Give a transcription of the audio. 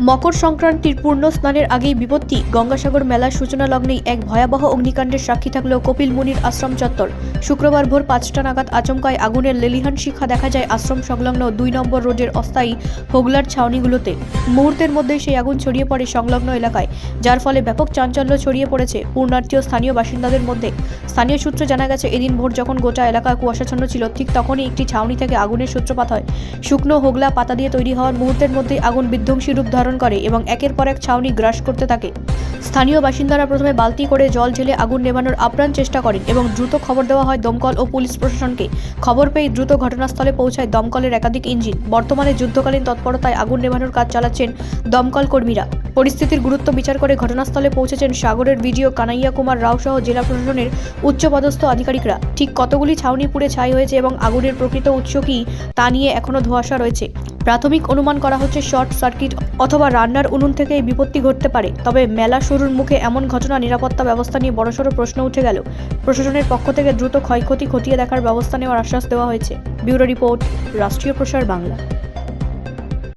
মকর সংক্রান্তির পূর্ণ স্নানের আগেই বিপত্তি। গঙ্গাসাগর মেলার সূচনা লগ্নেই এক ভয়াবহ অগ্নিকাণ্ডের সাক্ষী থাকল কপিল মুনির আশ্রম চত্বর। শুক্রবার ভোর 5টা নাগাদ আচমকায় আগুনের লেলিহান শিখা দেখা যায় আশ্রম সংলগ্ন 2 নম্বর রোডের অস্থায়ী হোগলার ছাউনিগুলোতে। মুহূর্তের মধ্যেই সেই আগুন ছড়িয়ে পড়ে সংলগ্ন এলাকায়, যার ফলে ব্যাপক চাঞ্চল্য ছড়িয়ে পড়েছে পূর্ণার্থী ও স্থানীয় বাসিন্দাদের মধ্যে। স্থানীয় সূত্রে জানা গেছে, এদিন ভোর যখন গোটা এলাকা কুয়াশাচ্ছন্ন ছিল, ঠিক তখনই একটি ছাউনি থেকে আগুনের সূত্রপাত হয়। শুকনো হোগলা পাতা দিয়ে তৈরি হওয়ার মুহূর্তের মধ্যেই আগুন বিধ্বংসী রূপ ধারণ করে এবং একের পর এক ছাউনি গ্রাস করতে থাকে। স্থানীয় বাসিন্দারা প্রথমে বালতি করে জল ঢেলে আগুন নেভানোর আপ্রাণ চেষ্টা করেন এবং দ্রুত খবর দেওয়া হয় দমকল ও পুলিশ প্রশাসনকে। খবর পেয়ে দ্রুত ঘটনাস্থলে পৌঁছায় দমকলের একাধিক ইঞ্জিন। বর্তমানে যুদ্ধকালীন তৎপরতায় আগুন নেভানোর কাজ চালাচ্ছেন দমকল কর্মীরা। পরিস্থিতির গুরুত্ব বিচার করে ঘটনাস্থলে পৌঁছেছেন সাগরের বিডিও কানাইয়া কুমার রাও সহ জেলা প্রশাসনের উচ্চপদস্থ আধিকারিকরা। ঠিক কতগুলি ছাউনি পুড়ে ছাই হয়েছে এবং আগুনের প্রকৃত উৎস কী তা নিয়ে এখনও ধোঁয়াশা রয়েছে। প্রাথমিক অনুমান করা হচ্ছে শর্ট সার্কিট অথবা রান্নার উনুন থেকে এই বিপত্তি ঘটতে পারে। তবে মেলা শুরুর মুখে এমন ঘটনা নিরাপত্তা ব্যবস্থা নিয়ে বড়সড় প্রশ্ন উঠে গেল। প্রশাসনের পক্ষ থেকে দ্রুত ক্ষয়ক্ষতি খতিয়ে দেখার ব্যবস্থা নেওয়ার আশ্বাস দেওয়া হয়েছে। ব্যুরো রিপোর্ট, রাষ্ট্রীয় প্রসার বাংলা।